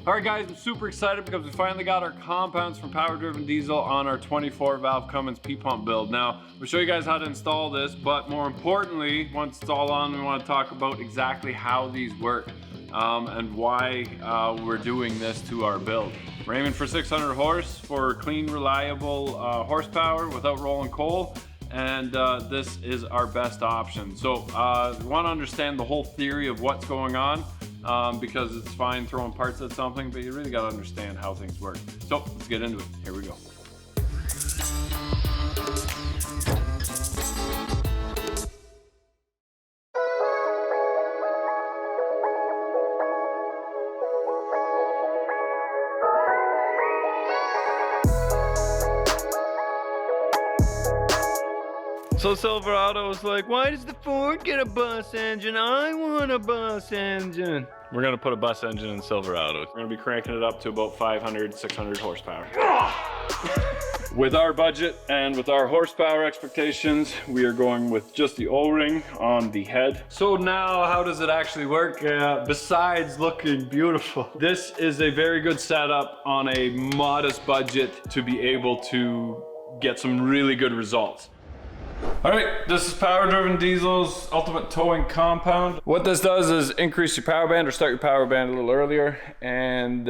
All right guys, I'm super excited because we finally got our compounds from power driven diesel on our 24 valve Cummins P-pump build. Now, we'll show you guys how to install this, but more importantly, once it's all on, we want to talk about exactly how these work and why we're doing this to our build. We're aiming for 600 horse for clean, reliable horsepower without rolling coal. And this is our best option. So we want to understand the whole theory of what's going on because it's fine throwing parts at something, but you really got to understand how things work. So let's get into it. Here we go. So Silverado was like, why does the Ford get a bus engine? I want a bus engine. We're gonna put a bus engine in Silverado. We're gonna be cranking it up to about 500, 600 horsepower. With our budget and with our horsepower expectations, we are going with just the O-ring on the head. So now, how does it actually work? Besides looking beautiful, this is a very good setup on a modest budget to be able to get some really good results. All right, this is Power Driven Diesel's Ultimate Towing Compound. What this does is increase your power band or start your power band a little earlier and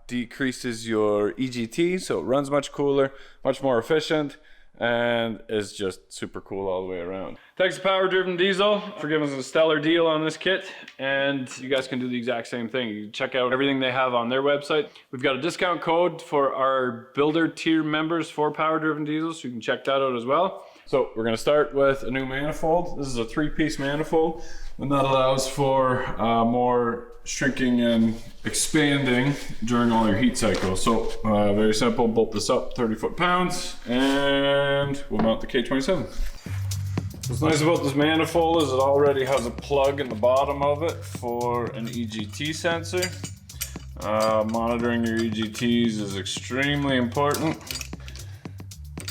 decreases your EGT, so it runs much cooler, much more efficient, and is just super cool all the way around. Thanks to Power Driven Diesel for giving us a stellar deal on this kit, and you guys can do the exact same thing. You can check out everything they have on their website. We've got a discount code for our builder tier members for Power Driven Diesel, so you can check that out as well. So we're gonna start with a new manifold. This is a 3-piece manifold, and that allows for more shrinking and expanding during all your heat cycles. So very simple, bolt this up 30 foot-pounds, and we'll mount the K27. What's nice about this manifold is it already has a plug in the bottom of it for an EGT sensor. Monitoring your EGTs is extremely important,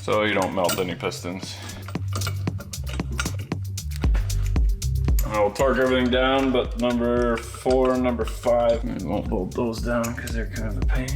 so you don't melt any pistons. I'll torque everything down, but number 4 and number 5, I won't bolt those down because they're kind of a pain.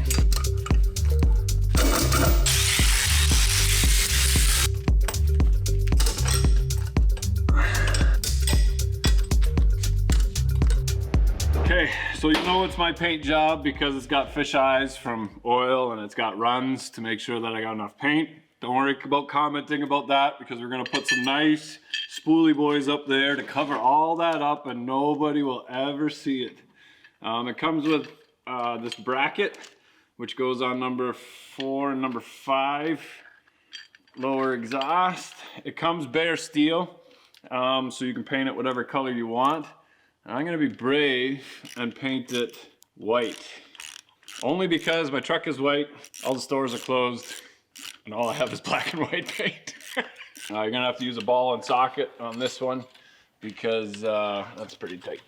Okay, so you know it's my paint job because it's got fish eyes from oil and it's got runs to make sure that I got enough paint. Don't worry about commenting about that because we're gonna put some nice spoolie boys up there to cover all that up and nobody will ever see it. It comes with this bracket, which goes on number 4 and number 5 lower exhaust. It comes bare steel, so you can paint it whatever color you want. I'm gonna be brave and paint it white. Only because my truck is white, all the stores are closed, and all I have is black and white paint. You're gonna have to use a ball and socket on this one because that's pretty tight.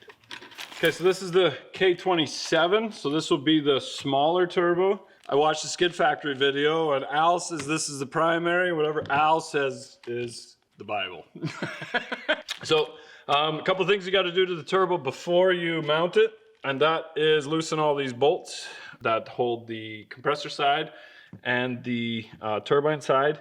Okay, so this is the K27. So this will be the smaller turbo. I watched the Skid Factory video and Al says this is the primary. Whatever Al says is the Bible. So a couple things you gotta do to the turbo before you mount it, and that is loosen all these bolts that hold the compressor side and the turbine side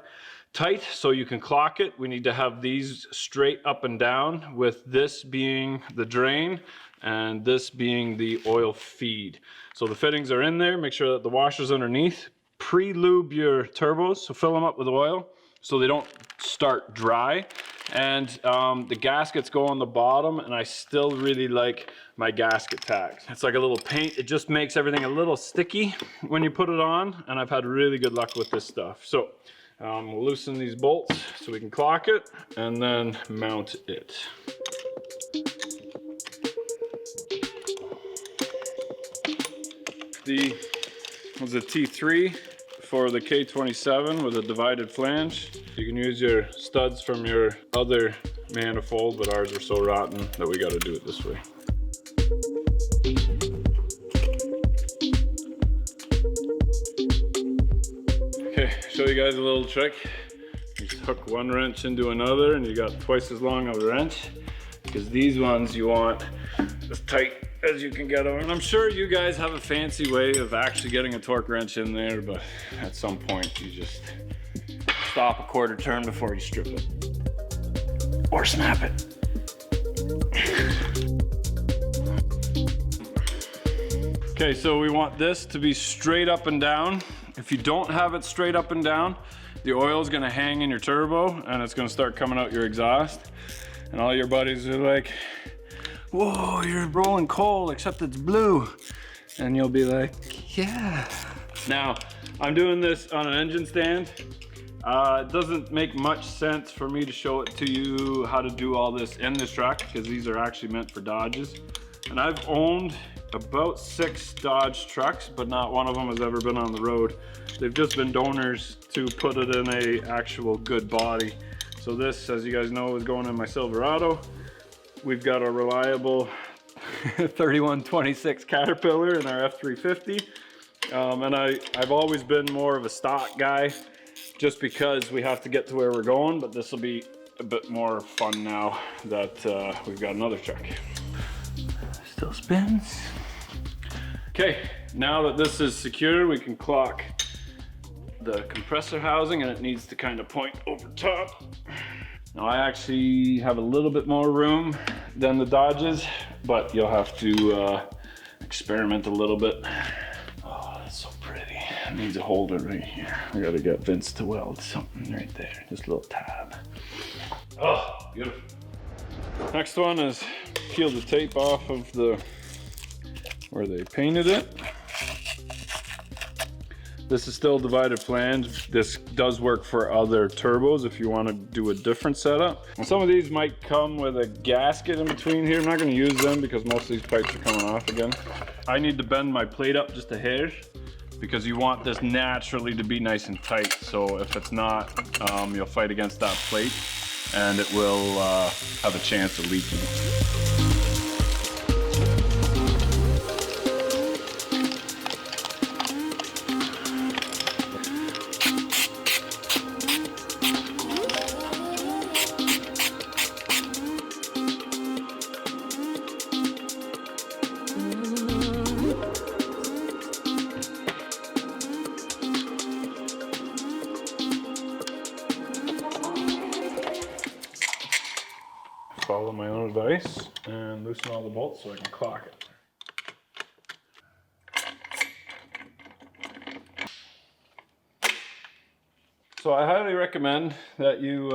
tight so you can clock it. We need to have these straight up and down, with this being the drain and this being the oil feed. So the fittings are in there. Make sure that the washer's underneath. Pre-lube your turbos, so fill them up with oil so they don't start dry. And the gaskets go on the bottom, and I still really like my gasket tags. It's like a little paint. It just makes everything a little sticky when you put it on, and I've had really good luck with this stuff. So we'll loosen these bolts so we can clock it and then mount it. Was a T3 for the K27 with a divided flange. You can use your studs from your other manifold, but ours are so rotten that we got to do it this way. Okay, show you guys a little trick. You just hook one wrench into another and you got twice as long of a wrench, because these ones you want as tight as you can get them. And I'm sure you guys have a fancy way of actually getting a torque wrench in there, but at some point you just stop a quarter turn before you strip it. Or snap it. Okay, so we want this to be straight up and down. If you don't have it straight up and down, the oil is gonna hang in your turbo and it's gonna start coming out your exhaust. And all your buddies are like, whoa, you're rolling coal, except it's blue. And you'll be like, yeah. Now, I'm doing this on an engine stand. It doesn't make much sense for me to show it to you how to do all this in this truck, because these are actually meant for Dodges. And I've owned about 6 Dodge trucks, but not one of them has ever been on the road. They've just been donors to put it in a actual good body. So this, as you guys know, is going in my Silverado. We've got a reliable 3126 Caterpillar in our F350. And I've always been more of a stock guy, just because we have to get to where we're going, but this will be a bit more fun now that we've got another truck. Still spins. Okay, now that this is secured, we can clock the compressor housing, and it needs to kind of point over top. Now I actually have a little bit more room than the Dodges, but you'll have to experiment a little bit. Oh, that's so pretty. It needs a holder right here. I gotta get Vince to weld something right there, just a little tab. Oh, beautiful. Next one is peel the tape off of the where they painted it. This is still divided flange. This does work for other turbos if you want to do a different setup. And some of these might come with a gasket in between here. I'm not going to use them because most of these pipes are coming off again. I need to bend my plate up just a hair because you want this naturally to be nice and tight. So if it's not, you'll fight against that plate and it will have a chance of leaking. Follow my own advice and loosen all the bolts so I can clock it. So I highly recommend that you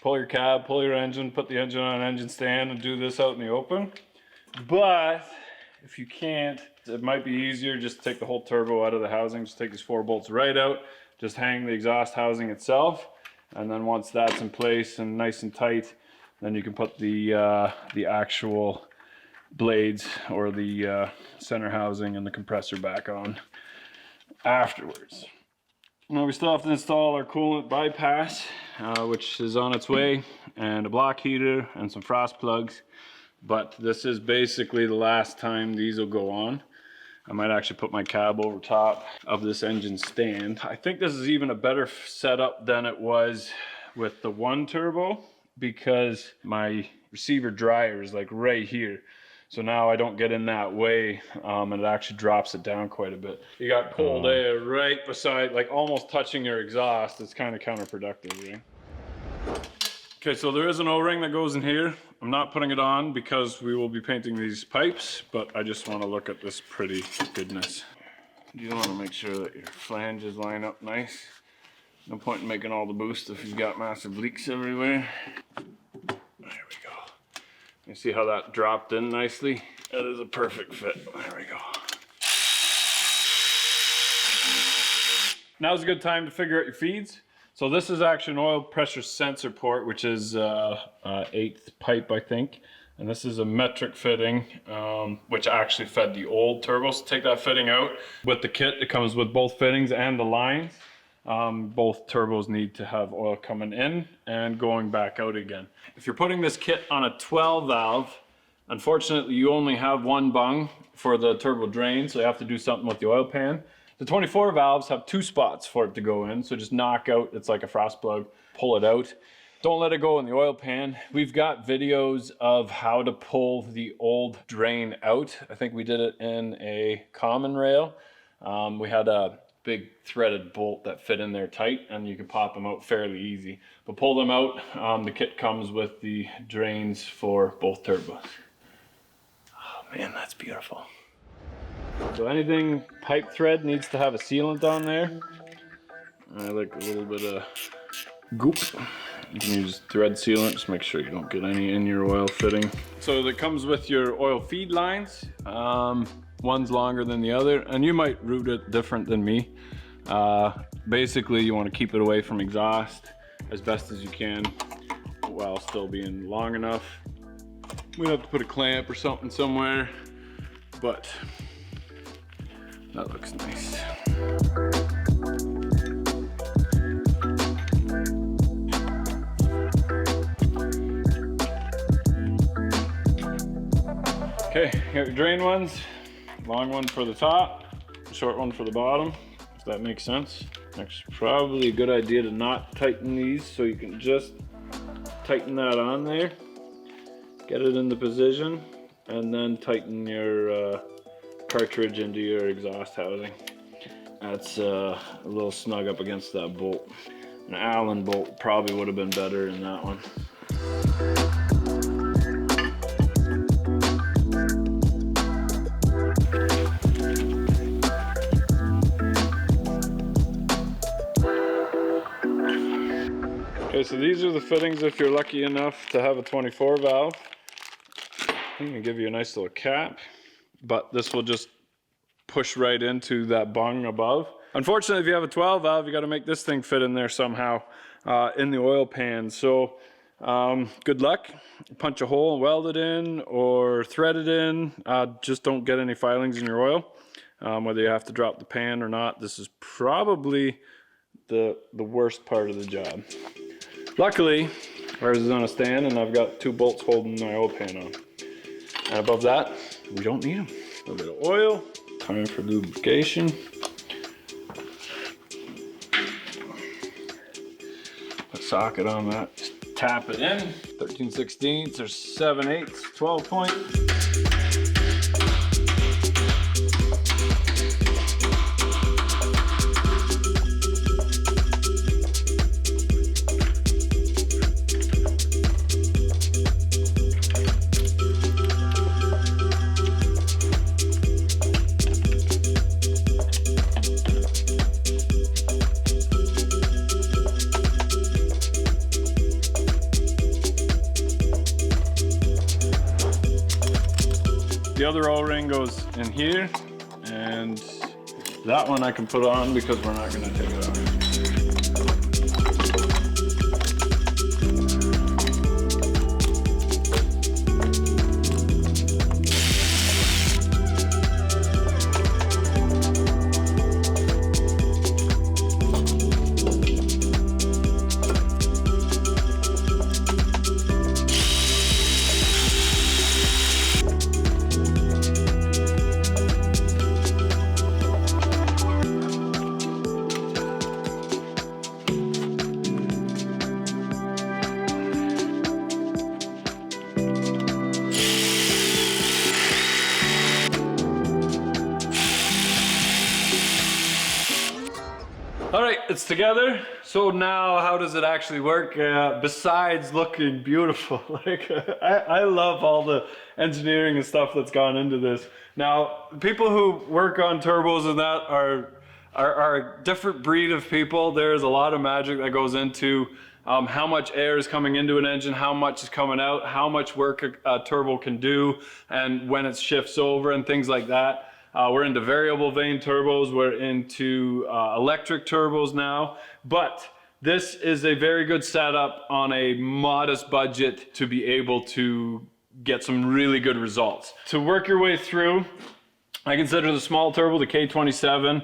pull your cab, pull your engine, put the engine on an engine stand and do this out in the open. But if you can't, it might be easier just to take the whole turbo out of the housing, just take these 4 bolts right out, just hang the exhaust housing itself. And then once that's in place and nice and tight, then you can put the actual blades or the center housing and the compressor back on afterwards. Now we still have to install our coolant bypass, which is on its way, and a block heater and some frost plugs. But this is basically the last time these will go on. I might actually put my cab over top of this engine stand. I think this is even a better setup than it was with the 1 turbo, because my receiver dryer is like right here. So now I don't get in that way, and it actually drops it down quite a bit. You got cold air right beside, like almost touching your exhaust. It's kind of counterproductive, right? Okay, so there is an O-ring that goes in here. I'm not putting it on because we will be painting these pipes, but I just want to look at this pretty goodness. You want to make sure that your flanges line up nice. No point in making all the boost if you've got massive leaks everywhere. There we go. You see how that dropped in nicely? That is a perfect fit. There we go. Now's a good time to figure out your feeds. So this is actually an oil pressure sensor port, which is 8th pipe, I think. And this is a metric fitting, which actually fed the old turbos. So take that fitting out. With the kit, it comes with both fittings and the lines. Both turbos need to have oil coming in and going back out again. If you're putting this kit on a 12 valve, unfortunately you only have 1 bung for the turbo drain, so you have to do something with the oil pan. The 24 valves have 2 spots for it to go in, so just knock out, it's like a frost plug, pull it out. Don't let it go in the oil pan. We've got videos of how to pull the old drain out. I think we did it in a common rail. We had a big threaded bolt that fit in there tight, and you could pop them out fairly easy. But pull them out. The kit comes with the drains for both turbos. Oh man, that's beautiful. So anything pipe thread needs to have a sealant on there. I like a little bit of goop. You can use thread sealant, just make sure you don't get any in your oil fitting. So that comes with your oil feed lines. One's longer than the other, and you might route it different than me. Basically, you want to keep it away from exhaust as best as you can while still being long enough. We'd have to put a clamp or something somewhere, but that looks nice. Okay, you got your drain ones. Long one for the top, short one for the bottom, if that makes sense. Actually, probably a good idea to not tighten these, so you can just tighten that on there, get it in the position, and then tighten your cartridge into your exhaust housing. That's a little snug up against that bolt. An Allen bolt probably would have been better in that one. Okay, so these are the fittings if you're lucky enough to have a 24 valve. I'm gonna give you a nice little cap, but this will just push right into that bung above. Unfortunately, if you have a 12 valve, you gotta make this thing fit in there somehow in the oil pan. So good luck. Punch a hole and weld it in or thread it in. Just don't get any filings in your oil. Whether you have to drop the pan or not, this is probably the worst part of the job. Luckily, ours is on a stand and I've got 2 bolts holding my oil pan on. And above that, we don't need them. A little bit of oil, time for lubrication. Put a socket on that, just tap it in. 13/16 or 7/8, 12 point. The other O-ring goes in here, and that one I can put on because we're not going to take it off. All right, it's together. So now how does it actually work? Besides looking beautiful, like I love all the engineering and stuff that's gone into this. Now, people who work on turbos and that are a different breed of people. There's a lot of magic that goes into how much air is coming into an engine, how much is coming out, how much work a turbo can do, and when it shifts over and things like that. We're into variable vane turbos, we're into electric turbos now, but this is a very good setup on a modest budget to be able to get some really good results. To work your way through, I consider the small turbo, the K27,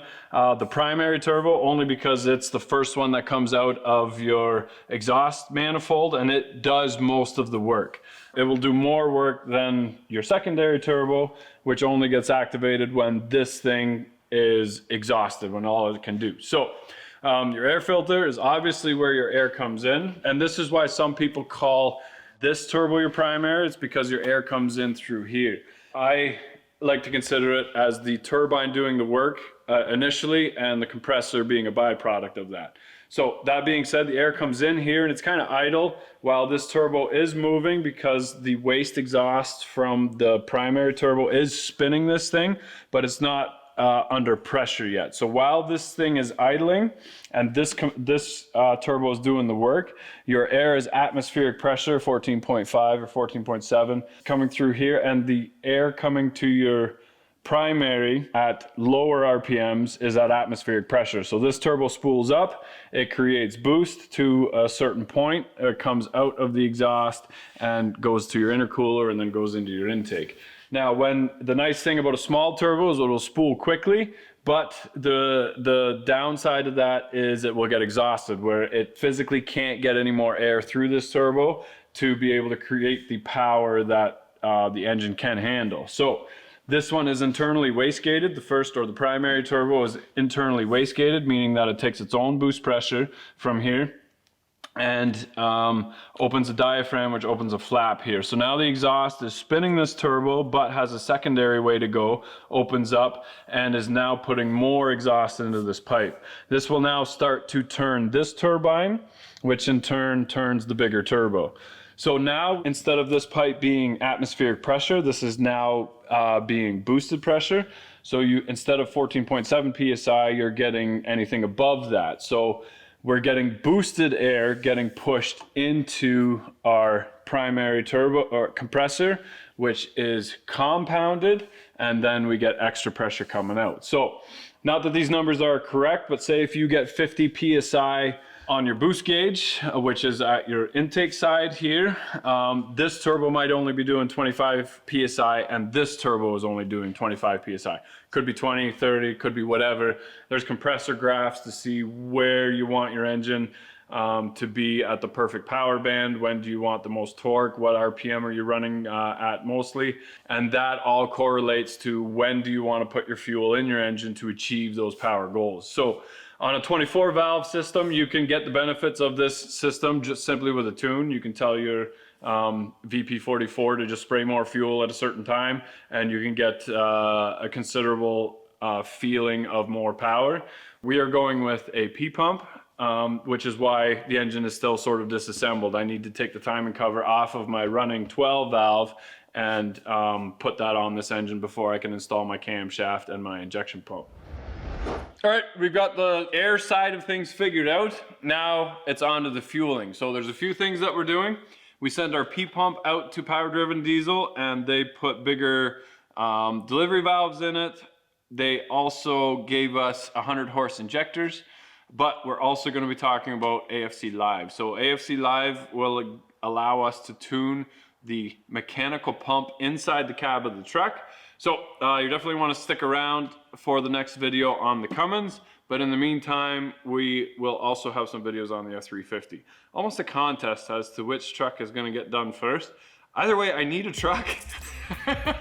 the primary turbo, only because it's the first one that comes out of your exhaust manifold and it does most of the work. It will do more work than your secondary turbo, which only gets activated when this thing is exhausted, when all it can do. So Your air filter is obviously where your air comes in, and this is why some people call this turbo your primary. It's because your air comes in through here. I like to consider it as the turbine doing the work initially, and the compressor being a byproduct of that. So that being said, the air comes in here and it's kind of idle while this turbo is moving, because the waste exhaust from the primary turbo is spinning this thing, but it's not under pressure yet. So while this thing is idling and this turbo is doing the work, your air is atmospheric pressure, 14.5 or 14.7, coming through here, and the air coming to your primary at lower RPMs is at atmospheric pressure. So this turbo spools up, it creates boost to a certain point, it comes out of the exhaust and goes to your intercooler and then goes into your intake. Now, the nice thing about a small turbo is it'll spool quickly, but the downside of that is it will get exhausted, where it physically can't get any more air through this turbo to be able to create the power that the engine can handle. So this one is internally wastegated. The first, or the primary turbo, is internally wastegated, meaning that it takes its own boost pressure from here and opens a diaphragm, which opens a flap here. So now the exhaust is spinning this turbo, but has a secondary way to go, opens up, and is now putting more exhaust into this pipe. This will now start to turn this turbine, which in turn turns the bigger turbo. So now, instead of this pipe being atmospheric pressure, this is now being boosted pressure. So instead of 14.7 psi, you're getting anything above that. So we're getting boosted air getting pushed into our primary turbo or compressor, which is compounded, and then we get extra pressure coming out. So not that these numbers are correct, but say if you get 50 psi on your boost gauge, which is at your intake side here, this turbo might only be doing 25 psi, and this turbo is only doing 25 psi. Could be 20, 30, could be whatever. There's compressor graphs to see where you want your engine to be at the perfect power band. When do you want the most torque? What RPM are you running at mostly? And that all correlates to when do you want to put your fuel in your engine to achieve those power goals. So on a 24 valve system, you can get the benefits of this system just simply with a tune. You can tell your VP44 to just spray more fuel at a certain time, and you can get a considerable feeling of more power. We are going with a P-pump, which is why the engine is still sort of disassembled. I need to take the timing cover off of my running 12 valve and put that on this engine before I can install my camshaft and my injection pump. All right, we've got the air side of things figured out. Now it's on to the fueling. So there's a few things that we're doing. We send our P-pump out to Power Driven Diesel, and they put bigger delivery valves in it. They also gave us 100 horse injectors, but we're also going to be talking about AFC Live. So AFC Live will allow us to tune the mechanical pump inside the cab of the truck. So you definitely want to stick around for the next video on the Cummins, but in the meantime, we will also have some videos on the F350. Almost a contest as to which truck is going to get done first. Either way, I need a truck,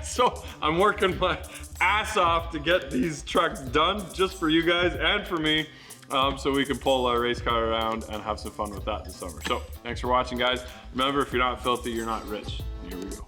so I'm working my ass off to get these trucks done just for you guys and for me, so we can pull a race car around and have some fun with that this summer. So thanks for watching, guys. Remember, if you're not filthy, you're not rich. Here we go.